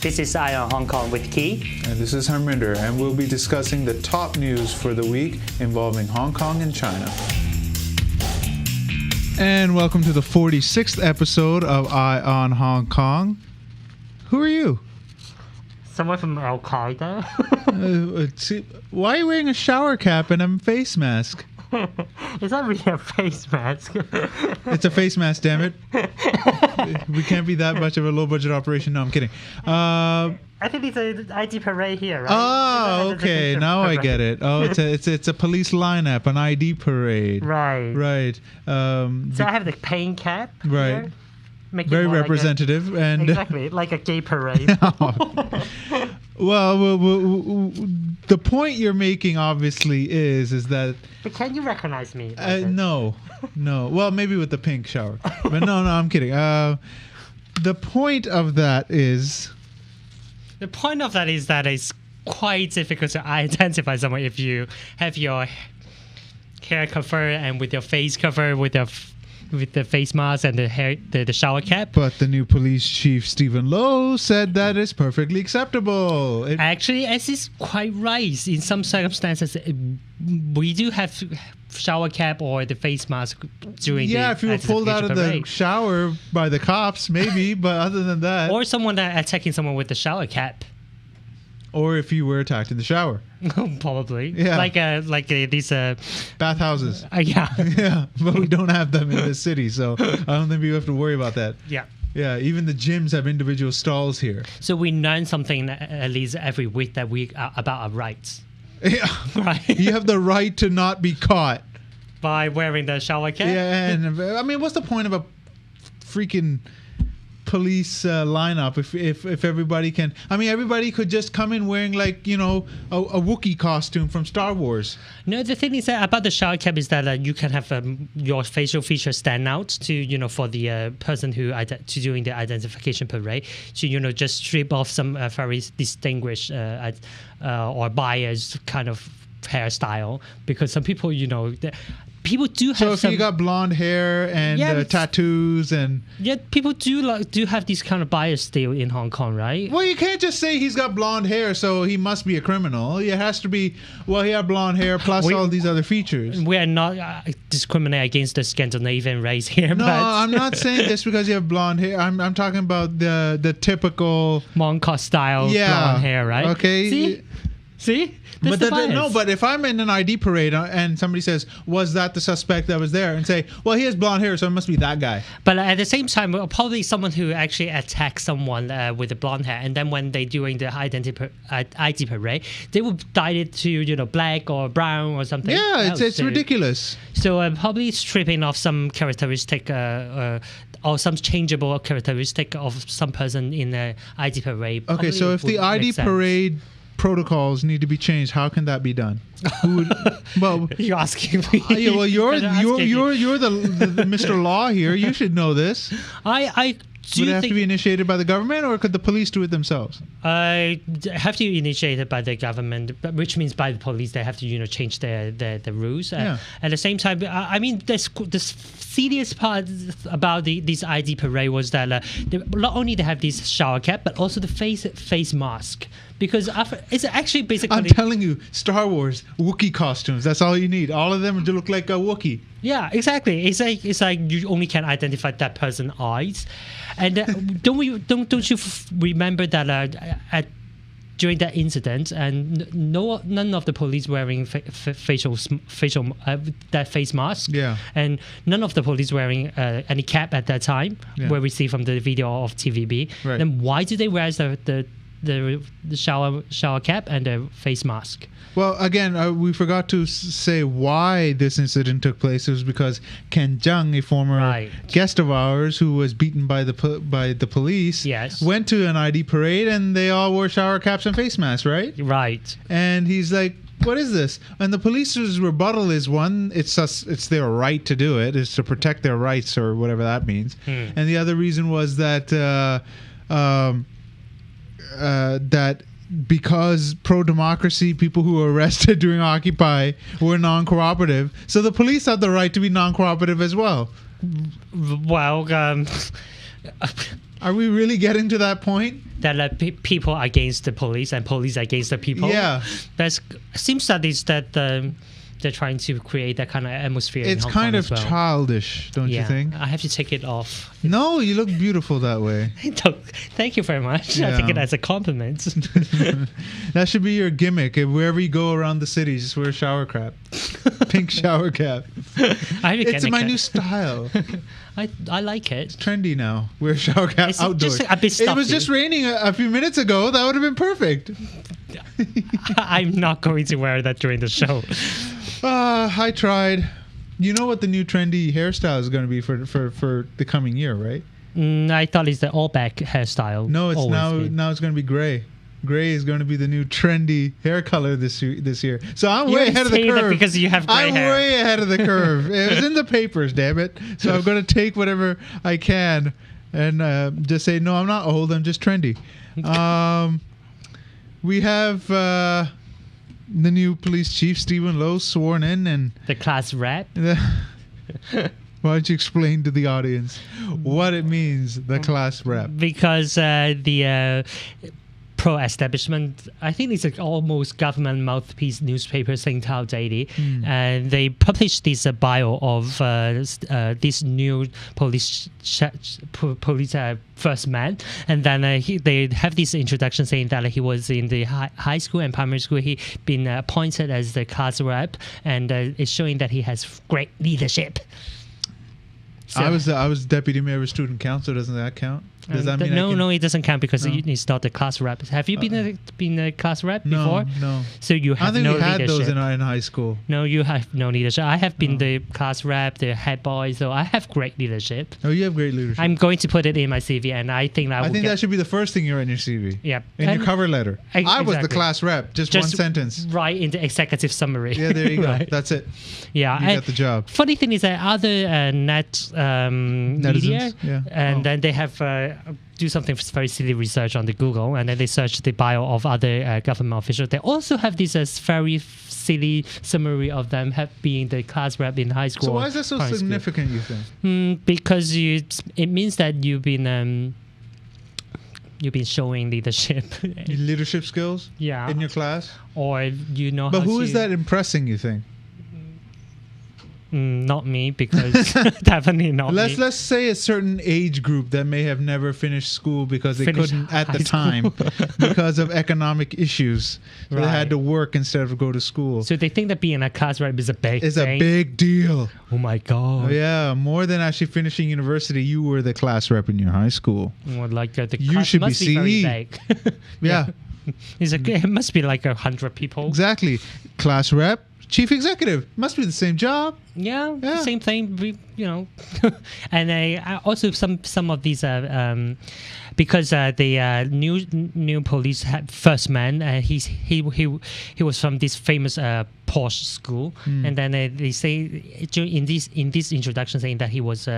This is ION Hong Kong with Key. And this is Harminder, and we'll be discussing the top news for the week involving Hong Kong and China. And welcome to the 46th episode of ION Hong Kong. Who are you? Someone from Al Qaeda. Why are you wearing a shower cap and a face mask? It's not really a face mask. It's a face mask, damn it. We can't be that much of a low-budget operation. No, I'm kidding. I think it's an ID parade here, right? Oh, okay. Now I get it. Oh, it's a police lineup, an ID parade. Right. Right. So I have the paint cap. Right. Here, make it very more representative, like and exactly like a gay parade. Well, the point you're making obviously is that. But can you recognize me? No. Well, maybe with the pink shower, but no, I'm kidding. The point of that is. The point of that is that it's quite difficult to identify someone if you have your hair covered and with your face covered with the face mask and the shower cap. But the new police chief, Stephen Lowe, said that is perfectly acceptable. Actually, as is quite right. In some circumstances, we do have shower cap or the face mask during the if you were pulled out of the shower by the cops, maybe. But other than that. Or someone attacking someone with the shower cap. Or if you were attacked in the shower. Probably. Yeah. Like these bathhouses. Yeah. Yeah, but we don't have them in this city, so I don't think we have to worry about that. Yeah. Yeah, even the gyms have individual stalls here. So we learn something at least every week about our rights. Yeah. Right. You have the right to not be caught. By wearing the shower cap? Yeah, and I mean, what's the point of a freaking police lineup if everybody can? I mean, everybody could just come in wearing like, a Wookiee costume from Star Wars. No, the thing is that about the shower cap is that you can have your facial features stand out to for the person who to doing the identification parade to just strip off some very distinguished or biased kind of hairstyle, because some people people do have. So if you got blonde hair and tattoos and people do have this kind of bias still in Hong Kong, right? Well, you can't just say he's got blonde hair, so he must be a criminal. It has to be he had blonde hair plus all these other features. We are not discriminating against the Scandinavian race here. No, but I'm not saying just because you have blonde hair. I'm talking about the typical Monk style blonde hair, right? Okay. See? But if I'm in an ID parade and somebody says, was that the suspect that was there? And say, well, he has blonde hair, so it must be that guy. But at the same time, probably someone who actually attacks someone with the blonde hair, and then when they're doing the ID parade, they will dye it to, black or brown or something. Yeah, it's ridiculous. So probably stripping off some characteristic or some changeable characteristic of some person in the ID parade. Okay, so if the ID parade protocols need to be changed, how can that be done? Well, you're asking me. Well, you're the Mr. Law here. You should know this. Would it have to be initiated by the government, or could the police do it themselves? Have to be initiated by the government, which means by the police. They have to, change the rules. At the same time, I mean, the serious part about this ID parade was that not only they have this shower cap, but also the face mask. Because it's actually basically. I'm telling you, Star Wars Wookiee costumes. That's all you need. All of them to look like a Wookiee. Yeah, exactly. It's like you only can identify that person's eyes, and don't you remember that during that incident, and none of the police wearing facial that face mask. Yeah. And none of the police wearing any cap at that time. Yeah. Where we see from the video of TVB. Right. Then why do they wear the shower cap and the face mask? Well, again, we forgot to say why this incident took place. It was because Ken Jeong, a former guest of ours who was beaten by the police, went to an ID parade and they all wore shower caps and face masks, right? Right. And he's like, what is this? And the police's rebuttal is, one, it's their right to do it. It's to protect their rights or whatever that means. And the other reason was that that because pro-democracy people who were arrested during Occupy were non-cooperative, so the police have the right to be non-cooperative as well. Well, Are we really getting to that point? That people against the police and police against the people. Yeah. Seems that is that they're trying to create that kind of atmosphere. It's in Hong kind Kong of as well. Childish, don't you think? I have to take it off. No, you look beautiful that way. Thank you very much. Yeah. I take it as a compliment. That should be your gimmick. Wherever you go around the city, just wear a shower cap. Pink shower cap. It's my new style. I like it. It's trendy now. Wear a shower cap outdoors. Just a bit stuffy. It was just raining a few minutes ago. That would have been perfect. I'm not going to wear that during the show. I tried. You know what the new trendy hairstyle is going to be for the coming year, right? I thought it's the all back hairstyle. No, it's now it's going to be gray. Gray is going to be the new trendy hair color this year. So I'm way ahead of the curve. Because you have gray hair. I'm way ahead of the curve. It was in the papers, damn it. So I'm going to take whatever I can and just say, no, I'm not old. I'm just trendy. We have the new police chief, Stephen Lowe, sworn in. And the class rep. Why don't you explain to the audience what it means, the class rep? Because the pro-establishment, I think it's almost government mouthpiece newspaper, Singtao Daily, and they published this bio of this new police first man, and then they have this introduction saying that he was in the high school and primary school. He been appointed as the class rep, and it's showing that he has great leadership. So, I was deputy mayor of student council. Doesn't that count? Does that mean no, it doesn't count because it's not the class rep. Have you been a class rep before? No. So you have no leadership. I think we had those in high school. No, you have no leadership. I have been the class rep, the head boy, so I have great leadership. Oh, you have great leadership. I'm going to put it in my CV, and I think that should be the first thing you write in your CV. Yeah. In your cover letter. I was the class rep. Just one sentence. Right in the executive summary. Yeah, there you go. Right. That's it. Yeah. You got the job. Funny thing is that other media, and then they have do something very silly research on the Google, and then they search the bio of other government officials. They also have this very silly summary of them being the class rep in high school. So why is that so significant, you think? Because it means that you've been showing leadership. Leadership skills? Yeah. In your class? Or you know But who is that impressing, you think? Not me, because definitely not me. Let's say a certain age group that may have never finished school because they couldn't at the time because of economic issues. So they had to work instead of go to school. So they think that being a class rep is a big thing. A big deal. Oh my God. Yeah, more than actually finishing university, you were the class rep in your high school. Well, like the you class should must be very big. Yeah. It must be like 100 people. Exactly. Class rep. Chief executive must be the same job. Yeah. Same thing. And also some of these because the new police first man he was from this famous posh school, and then they say in this introduction saying that he was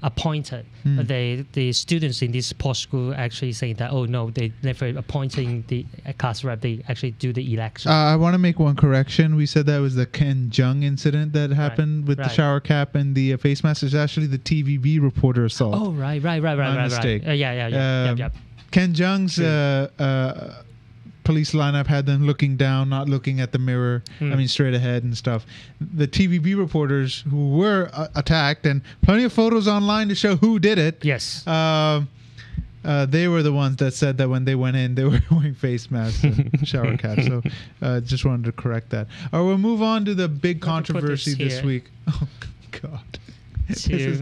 appointed, but the students in this posh school actually saying that they never appointing the class rep, they actually do the election. I want to make one correction. We said that was the Ken Jeong incident that happened with the shower cap and the face mask. Is actually the TVB reporter assault. Oh right. Mistake. Yeah. Ken Jeong's police lineup had them looking down, not looking at the mirror. I mean, straight ahead and stuff. The TVB reporters who were attacked, and plenty of photos online to show who did it. Yes. They were the ones that said that when they went in, they were wearing face masks and shower caps. So just wanted to correct that. All right, we'll move on to the big controversy this week. Oh, God. This is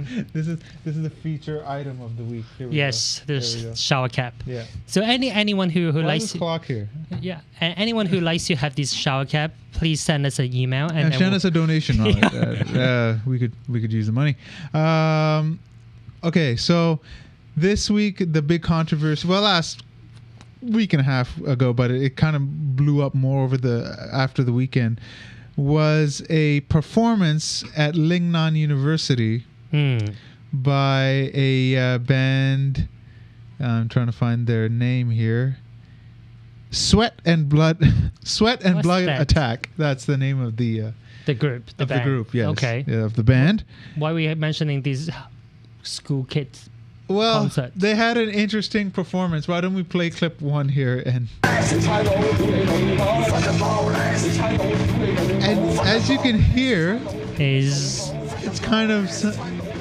the feature item of the week. Yes, there's shower cap. Yeah. So anyone who likes this clock here. Yeah, and anyone who likes to have this shower cap, please send us an email and send us a donation on it. We could use the money. Okay, so this week the big controversy. Well, last week and a half ago, but it kind of blew up more after the weekend. Was a performance at Lingnan University by a band. I'm trying to find their name here. Sweat and Blood Attack. That's the name of the group. The group, yes. Okay. Yeah, of the band. Why are we mentioning these school kids? concert. They had an interesting performance. Why don't we play clip 1 here? And as you can hear, it's kind of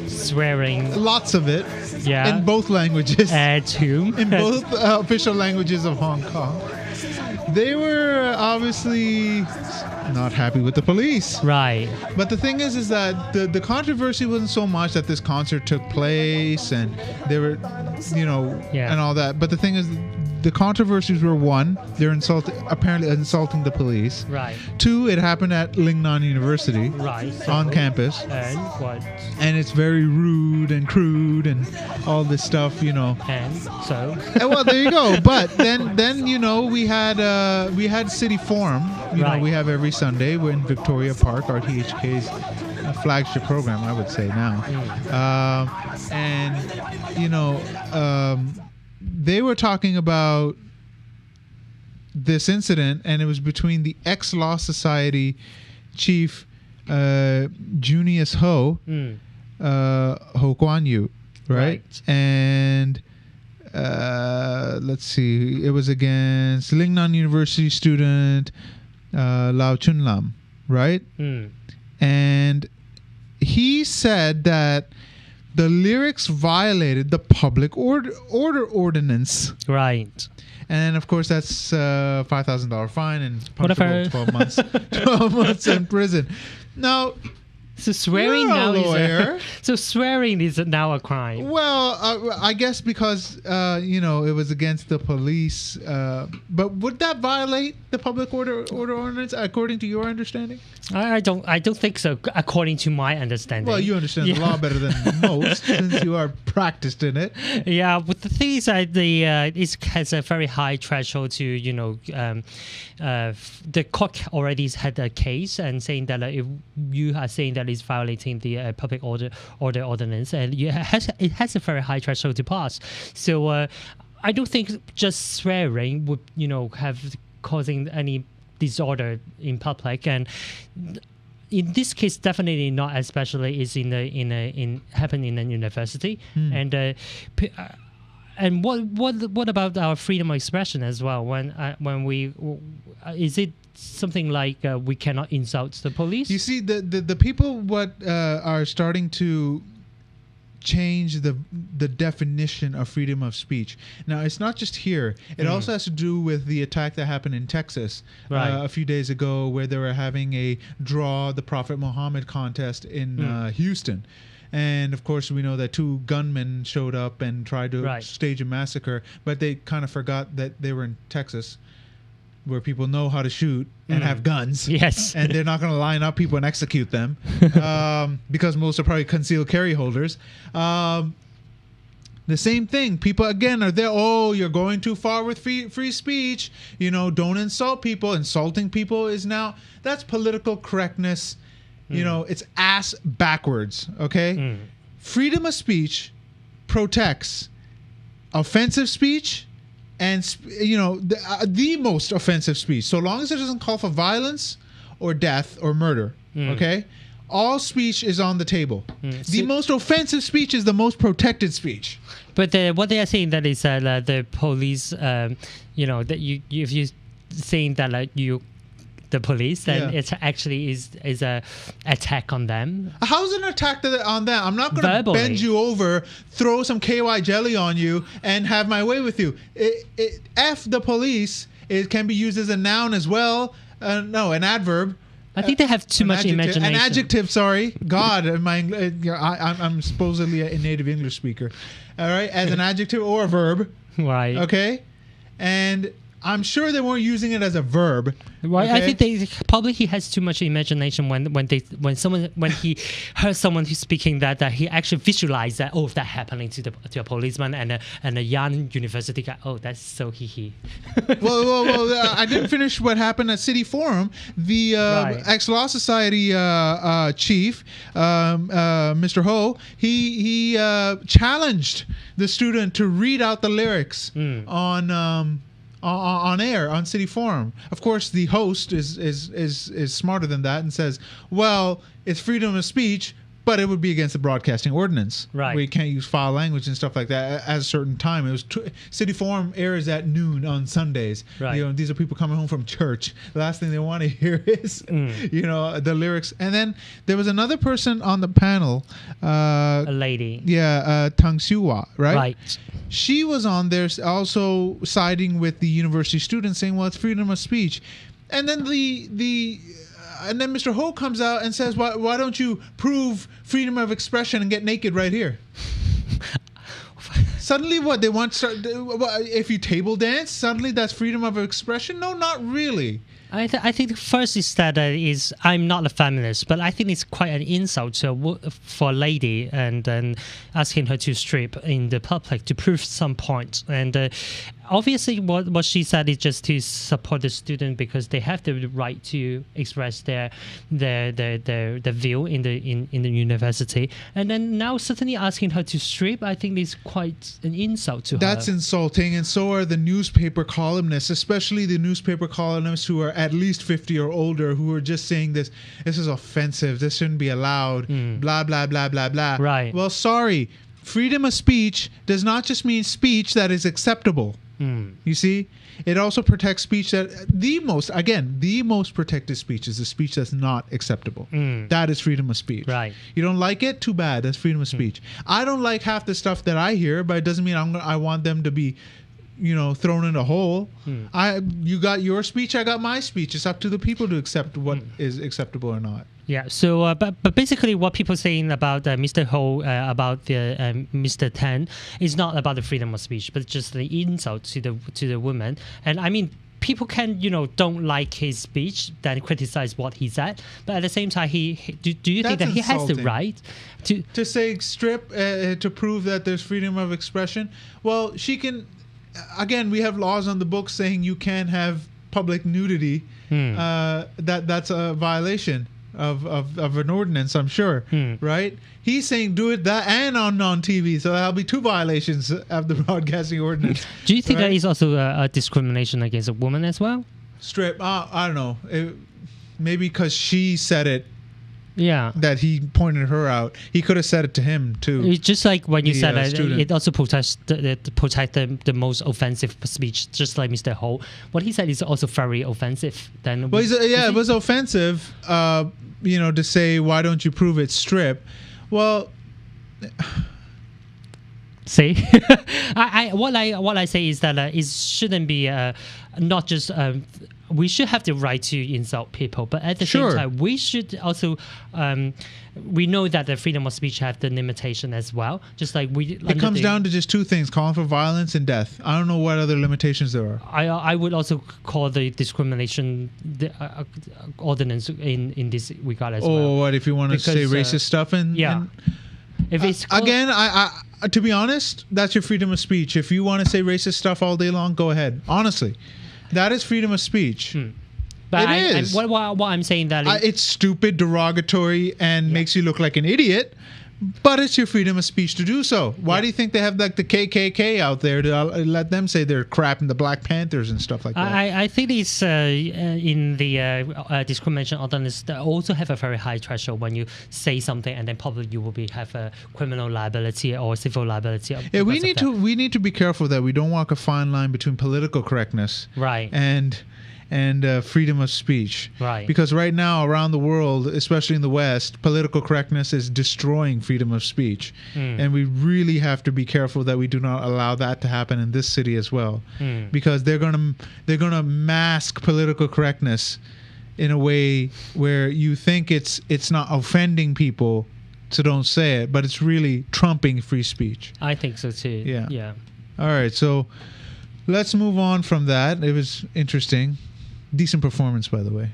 swearing. Lots of it. Yeah. In both languages. Too. In both official languages of Hong Kong. They were obviously not happy with the police. Right. But the thing is that the controversy wasn't so much that this concert took place and they were, and all that. But the thing is, the controversies were, 1, they're apparently insulting the police. Right. 2, it happened at Lingnan University. Right. So, on campus. And what? And it's very rude and crude and all this stuff, And so. Well, there you go. But then we had City Forum. We have every Sunday. We're in Victoria Park, RTHK's flagship program, I would say now. They were talking about this incident, and it was between the ex-Law Society chief Junius Ho, Ho Guan Yu, right? And let's see, it was against Lingnan University student Lau Chun Lam, right? And he said that the lyrics violated the public order ordinance. Right. And of course, that's $5,000 fine and Whatever. 12 months, 12 months in prison. Now, so swearing now so swearing is now a crime. Well, I guess because it was against the police. But would that violate the public order ordinance according to your understanding? I don't think so. According to my understanding. Well, you understand the law better than most since you are practiced in it. Yeah, but the thing is that it has a very high threshold to the court already had a case and saying that if you are saying that it's violating the public order ordinance, and it has a very high threshold to pass. So I don't think just swearing would have causing any disorder in public, and in this case definitely not, especially is in happening in a university. And what about our freedom of expression as well? When we is it something like we cannot insult the police? You see, the people are starting to change the definition of freedom of speech. Now, it's not just here. It also has to do with the attack that happened in Texas a few days ago, where they were having a Draw the Prophet Muhammad contest in Houston. And of course, we know that 2 gunmen showed up and tried to stage a massacre, but they kind of forgot that they were in Texas, where people know how to shoot and have guns. Yes. And they're not going to line up people and execute them because most are probably concealed carry holders. The same thing. People, again, are there, you're going too far with free speech. Don't insult people. Insulting people is now, that's political correctness. It's ass backwards, okay? Freedom of speech protects offensive speech and the most offensive speech, so long as it doesn't call for violence or death or murder. Okay, all speech is on the table. The most offensive speech is the most protected speech. But what they are saying that is the police, that if you saying that the police, then it actually is a attack on them. How's an attack on them? I'm not going to bend you over, throw some KY jelly on you, and have my way with you. F the police. It can be used as a noun as well. No, an adverb. I think they have too much imagination. An adjective, sorry. God, I'm supposedly a native English speaker. All right, as an adjective or a verb. Right. Okay, and I'm sure they weren't using it as a verb. Right. Okay? I think he has too much imagination when he heard someone who's speaking that he actually visualized that that happening to a policeman and a young university guy. Oh, that's so hee. well, I didn't finish what happened at City Forum. The ex-Law Society chief, Mr. Ho, he challenged the student to read out the lyrics on air on City Forum. Of course, the host is smarter than that and says, "Well, it's freedom of speech, But it would be against the broadcasting ordinance. Right. Where you can't use foul language and stuff like that at a certain time. It was City Forum airs at noon on Sundays. Right. You know, these are people coming home from church. The last thing they want to hear is, you know, the lyrics. And then there was another person on the panel. A lady. Yeah, Tang Xiuhua, right? Right. She was on there also siding with the university students saying, well, it's freedom of speech. And then and then Mr. Ho comes out and says, why don't you prove freedom of expression and get naked right here? Suddenly what? They want if you table dance, suddenly that's freedom of expression? No, not really. I think first is that I'm not a feminist, but I think it's quite an insult for a lady and then asking her to strip in the public to prove some point. And obviously what she said is just to support the student because they have the right to express their view in the university. And then now suddenly asking her to strip, I think is quite an insult to her. That's insulting, and so are the newspaper columnists, especially the newspaper columnists who are at least 50 or older, who are just saying this is offensive, this shouldn't be allowed, blah, blah, blah, blah, blah. Right. Well, sorry. Freedom of speech does not just mean speech that is acceptable. You see? It also protects speech that the most protected speech is the speech that's not acceptable. That is freedom of speech. Right. You don't like it? Too bad. That's freedom of speech. I don't like half the stuff that I hear, but it doesn't mean I want them to be, you know, thrown in a hole. You got your speech, I got my speech. It's up to the people to accept what is acceptable or not. Yeah. So, but basically, what people saying about Mr. Ho about the Mr. Tan is not about the freedom of speech, but just the insult to the woman. And I mean, people can, you know, don't like his speech, then criticize what he said. But at the same time, do you think that he has the right to say strip to prove that there's freedom of expression? Well, she can. Again, we have laws on the books saying you can't have public nudity. That's a violation of an ordinance, I'm sure, right? He's saying do it that and on TV, so that'll be two violations of the broadcasting ordinance. Do you think that is also a discrimination against a woman as well? Strip, I don't know. Maybe because she said it. Yeah, that he pointed her out. He could have said it to him too. It's just like when you said that it also protects the most offensive speech, just like Mr. Ho. What he said is also very offensive. Then well, it was offensive. You know, to say why don't you prove it? Strip. Well, see, what I say is that it shouldn't be not just. We should have the right to insult people, but at the same time, we should also. We know that the freedom of speech have the limitation as well. Just like it comes down to just two things: calling for violence and death. I don't know what other limitations there are. I would also call the discrimination ordinance in this regard as well. Oh, what if you want to say racist stuff and if it's again, I to be honest, that's your freedom of speech. If you want to say racist stuff all day long, go ahead. Honestly. That is freedom of speech. But it is. What I'm saying that it's stupid, derogatory, and makes you look like an idiot. But it's your freedom of speech to do so. Why do you think they have like the KKK out there to let them say they're crap and the Black Panthers and stuff like that? I think it's in the discrimination ordinance they also have a very high threshold when you say something and then probably you will have a criminal liability or civil liability. Yeah, we need to be careful that we don't walk a fine line between political correctness, and freedom of speech. Right. Because right now around the world, especially in the West, political correctness is destroying freedom of speech. And we really have to be careful that we do not allow that to happen in this city as well. Because they're gonna mask political correctness in a way where you think it's not offending people, so don't say it, but it's really trumping free speech. I think so too. Yeah. All right, so let's move on from that. It was interesting. Decent performance, by the way.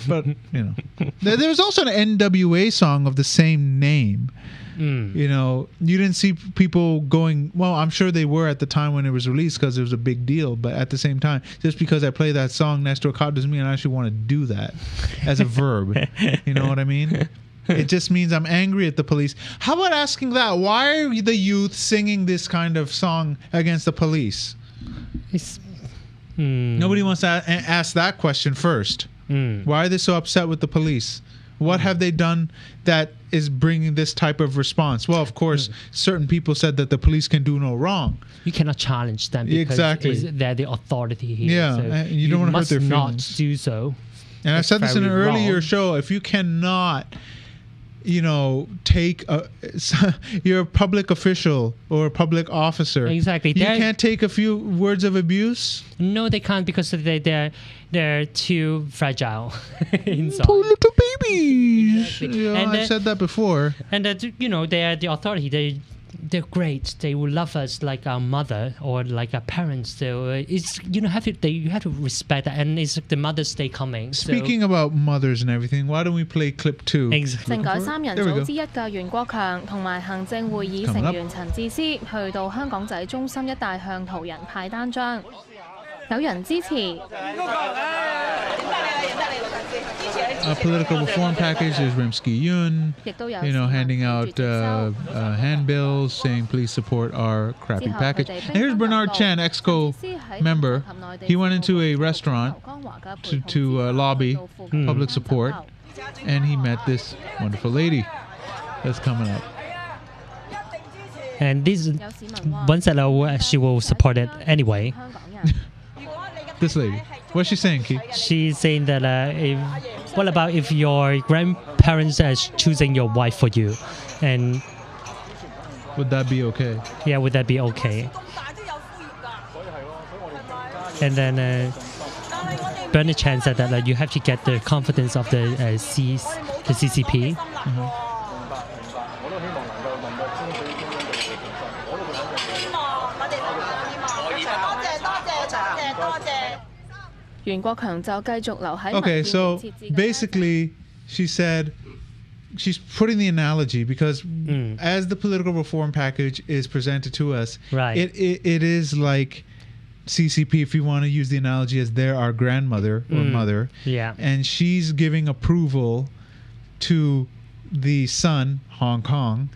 But, you know. There was also an NWA song of the same name. You know, you didn't see people going, well, I'm sure they were at the time when it was released because it was a big deal. But at the same time, just because I play that song next to a cop doesn't mean I actually want to do that as a verb. You know what I mean? It just means I'm angry at the police. How about asking that? Why are the youth singing this kind of song against the police? Nobody wants to ask that question first. Why are they so upset with the police? What have they done that is bringing this type of response? Well, of course, certain people said that the police can do no wrong. You cannot challenge them because they're the authority here. Yeah, so you don't want to hurt their feelings. Must not do so. And I said this in an earlier show. If you cannot, take you're a public official or a public officer. Exactly. You can't take a few words of abuse. No, they can't because they're too fragile inside. Poor little babies. Exactly. I said that before. And they are the authority. They're great. They will love us like our mother or like our parents. So it's you have to respect that, and it's the Mother's Day coming. Speaking about mothers and everything, why don't we play clip 2? Exactly. 政改三人組之一嘅袁國強同埋行政會議成員陳智思去到香港仔中心一帶向途人派單張，有人支持。 A political reform package. There's Rimsky-Yun, handing out handbills saying please support our crappy package. And here's Bernard Chen, EXCO member. He went into a restaurant to lobby public support, and he met this wonderful lady that's coming up. And this one said she will support it anyway. This lady. What's she saying, Keith? She's saying that what about if your grandparents are choosing your wife for you? And would that be okay? Yeah, would that be okay? And then Bernard Chan said that you have to get the confidence of the CCP. Mm-hmm. 袁國強就繼續留喺 Okay, so basically she said she's putting the analogy because as the political reform package is presented to us, it is like CCP, if you want to use the analogy as they're our grandmother or mother. Yeah. And she's giving approval to the son, Hong Kong,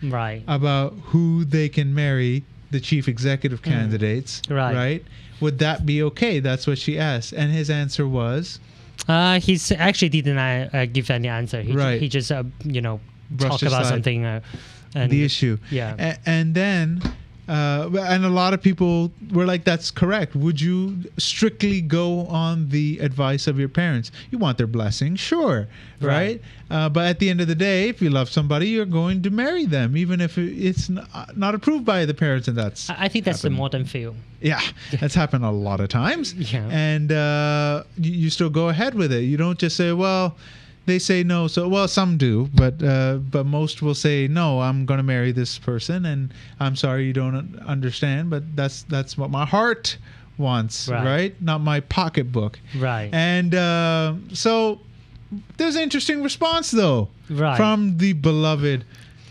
about who they can marry, the chief executive candidates, right? Would that be okay? That's what she asked. And his answer was? He actually didn't give any answer. He just, talked about something. And the issue. Yeah. And then, and a lot of people were like, that's correct. Would you strictly go on the advice of your parents? You want their blessing, sure, right? But at the end of the day, if you love somebody, you're going to marry them, even if it's not approved by the parents. And that's I think that's the modern feel. Yeah, that's happened a lot of times. Yeah. And you still go ahead with it. You don't just say, well, they say no. So, well, some do, but most will say, no, I'm going to marry this person. And I'm sorry you don't understand, but that's what my heart wants, right? Not my pocketbook. Right. And so there's an interesting response, though, from the beloved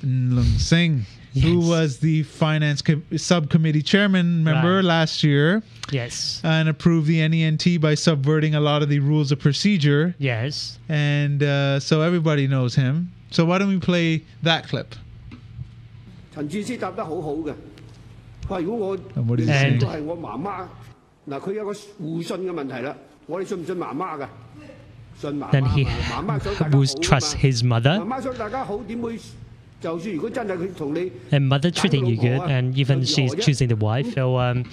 Lung Sing. Yes. Who was the finance subcommittee chairman, remember, last year? Yes. And approved the NENT by subverting a lot of the rules of procedure. Yes. And so everybody knows him. So why don't we play that clip? 陳智思答得好好嘅，佢話如果我都係我媽媽，嗱佢有個互信嘅問題啦，我哋信唔信媽媽㗎？信媽媽。Then he would trust his mother. 媽媽想大家好，點會？ And mother treating you good, and even she's choosing the wife. So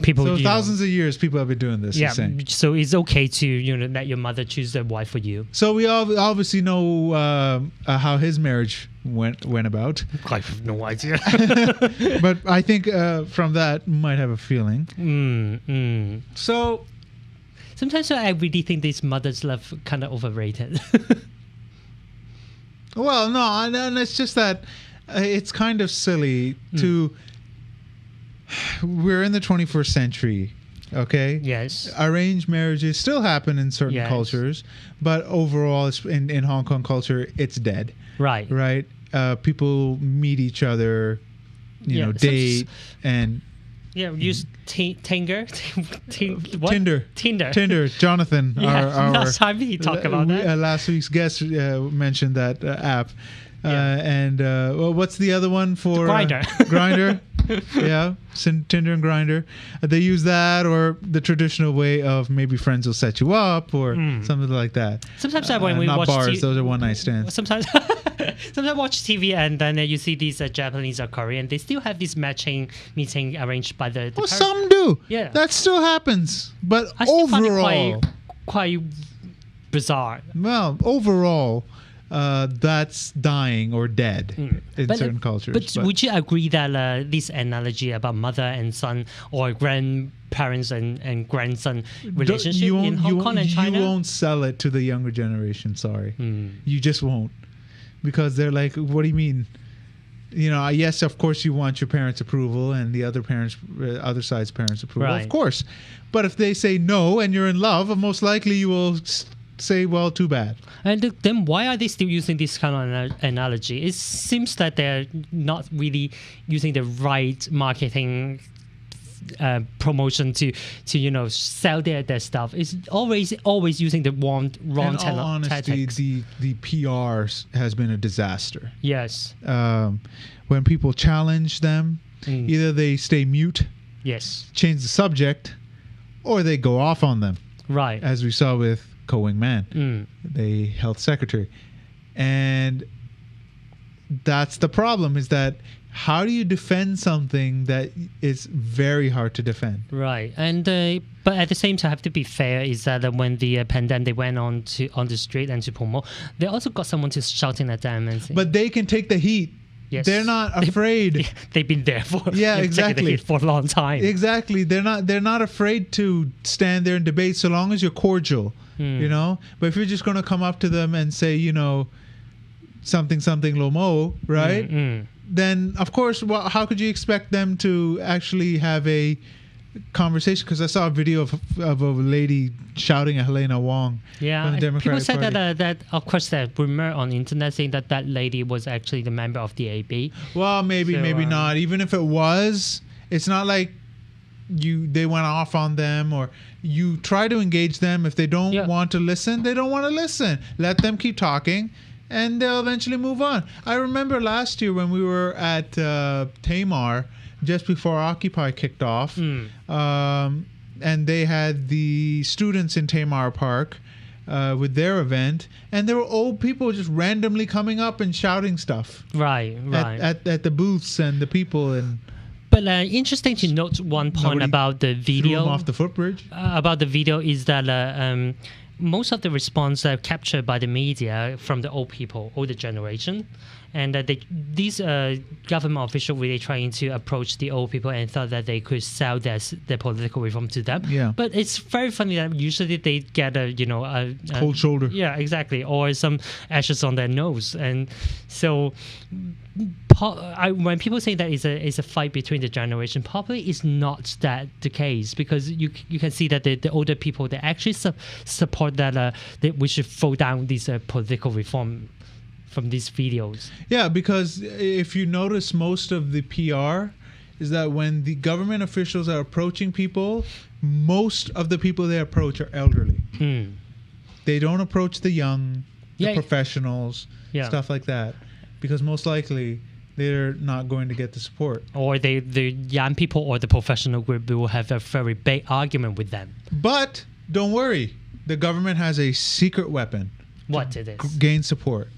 people. So thousands of years, people have been doing this. Yeah. So it's okay to let your mother choose the wife for you. So we obviously know how his marriage went about. I have no idea. But I think from that, you might have a feeling. So sometimes I really think this mother's love kind of overrated. Well, no, and it's just that it's kind of silly to. We're in the 21st century, okay? Yes. Arranged marriages still happen in certain cultures, but overall, in Hong Kong culture, it's dead. Right. Right. People meet each other, date and. Yeah, use Tinder. Tinder. Jonathan, our last time he talked about that. Last week's guest mentioned that app. And what's the other one for Grindr? Grindr. Yeah, Tinder and Grindr. They use that, or the traditional way of maybe friends will set you up, or something like that. Sometimes when we not watch bars, those are one night stands. Sometimes I watch TV and then you see these Japanese or Korean. They still have this matching meeting arranged by the well, some do. Yeah, that still happens, but I still overall, find it quite bizarre. Well, overall. That's dying or dead in certain cultures. But would you agree that this analogy about mother and son or grandparents and grandson relationship in Hong Kong and China? You won't sell it to the younger generation, sorry. You just won't. Because they're like, what do you mean? You know, yes, of course you want your parents' approval and the other side's parents' approval, right. Of course. But if they say no and you're in love, most likely you will say, well, too bad. And then why are they still using this kind of analogy? It seems that they're not really using the right marketing promotion to sell their stuff. It's always using the wrong in all honesty, tactics. The PR has been a disaster. Yes. When people challenge them, either they stay mute, yes, change the subject, or they go off on them. Right. As we saw with Ko Wing-man, the health secretary. And that's the problem, is that how do you defend something that is very hard to defend? Right. And but at the same time, have to be fair, is that when the pandemic, they went on the street and to promote, they also got someone to shouting at them. But they can take the heat. Yes. They're not afraid. They've been there for exactly for a long time. Exactly. They're not afraid to stand there and debate, so long as you're cordial. But if you're just going to come up to them and say, something Lomo, right? Then of course, how could you expect them to actually have a conversation? Because I saw a video of a lady shouting at Helena Wong. Yeah, from the Democratic people said Party. that of course that rumor on the internet saying that lady was actually the member of the AB. Well, maybe not. Even if it was, it's not like they went off on them, or you try to engage them. If they don't want to listen, they don't want to listen. Let them keep talking, and they'll eventually move on. I remember last year when we were at Tamar, just before Occupy kicked off, and they had the students in Tamar Park with their event, and there were old people just randomly coming up and shouting stuff. Right. At the booths and the people and. But interesting to note one point about the video. Threw them off the footbridge. About the video is that most of the response are captured by the media from the old people, older generation. And these government officials really trying to approach the old people and thought that they could sell their political reform to them. Yeah. But it's very funny that usually they get a cold shoulder. Yeah, exactly, or some ashes on their nose, and so. When people say that it's a fight between the generation, probably is not that the case, because you can see that the older people, they actually support that we should vote down these political reform from these videos. Yeah, because if you notice, most of the PR is that when the government officials are approaching people, most of the people they approach are elderly. They don't approach the young, the professionals, stuff like that, because most likely they're not going to get the support. Or the young people or the professional group will have a very big argument with them. But don't worry, the government has a secret weapon. What it is? Gain support.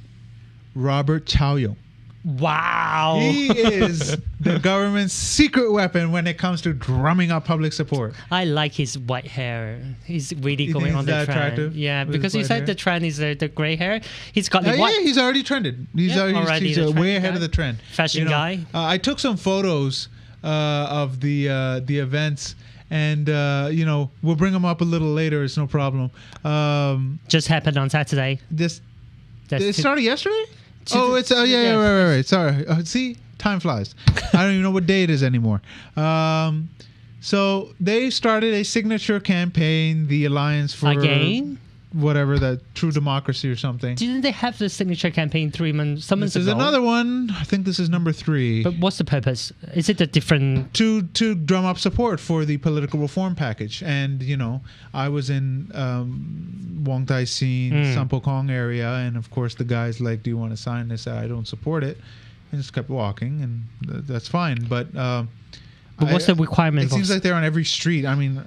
Robert Chaoyong. Wow. He is the government's secret weapon when it comes to drumming up public support. I like his white hair. He's really going on the trend. Attractive? Yeah, because you said the trend is the gray hair. He's got the white. Yeah, he's already trended. He's way ahead of the trend. Fashion guy. I took some photos of the events. And, we'll bring them up a little later. It's no problem. Just happened on Saturday. It started yesterday? Right. Sorry. See, time flies. I don't even know what day it is anymore. So they started a signature campaign, the Alliance for... Again? Whatever, that True Democracy or something. Didn't they have the signature campaign 3 months? Some months ago? This is another one. I think this is number 3. But what's the purpose? Is it a different... To drum up support for the political reform package. And, I was in Wong Tai Sin, Sampo Kong area, and of course the guy's like, do you want to sign this? I don't support it. and just kept walking, and that's fine. But what's the requirement? It seems like they're on every street. I mean,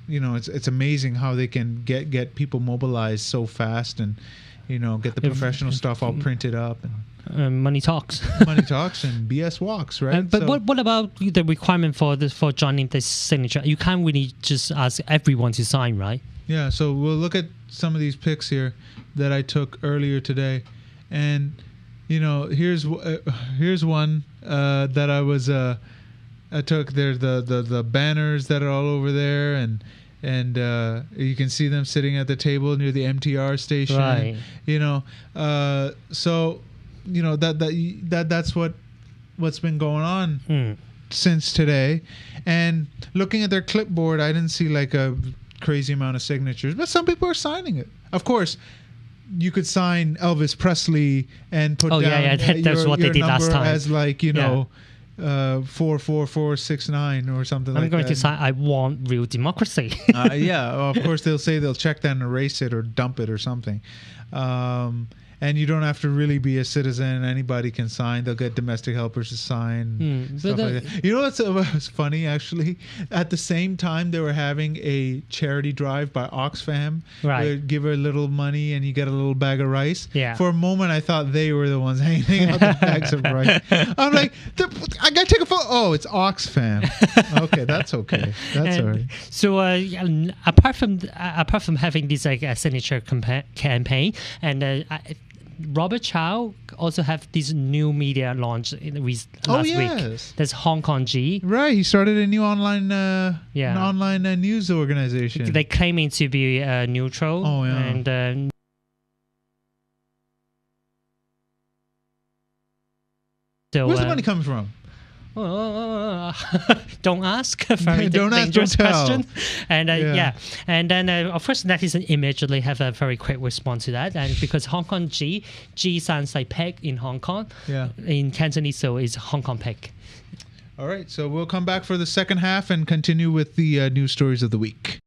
it's amazing how they can get people mobilized so fast, and get the professional stuff all printed up. And money talks. Money talks and BS walks, right? But what about the requirement for joining this signature? You can't really just ask everyone to sign, right? Yeah. So we'll look at some of these pics here that I took earlier today, and here's one that I took. There's the banners that are all over there, and you can see them sitting at the table near the MTR station. Right. So that's what's been going on since today. And looking at their clipboard, I didn't see like a crazy amount of signatures, but some people are signing it. Of course, you could sign Elvis Presley and put down that's what they did last time as 44469 or something like that. I'm going to sign, I want real democracy. Of course, they'll say they'll check that and erase it or dump it or something. And you don't have to really be a citizen. Anybody can sign. They'll get domestic helpers to sign. Stuff like that. What's funny, actually? At the same time, they were having a charity drive by Oxfam. Right. Give her a little money and you get a little bag of rice. Yeah. For a moment, I thought they were the ones handing out the bags of rice. I'm like, I got to take a photo. Oh, it's Oxfam. Okay, that's okay. That's all right. So apart from having this signature campaign, and Robert Chow also have this new media launch last week. There's Hong Kong G. Right, he started a new online news organization. They claiming to be neutral. Oh yeah. And so, where's the money coming from? Don't ask. Very dangerous question. And and then of course netizens immediately have a very quick response to that, and because Hong Kong G sounds like peg in Hong Kong. Yeah. In Cantonese, so it's Hong Kong peg. All right, so we'll come back for the second half and continue with the news stories of the week.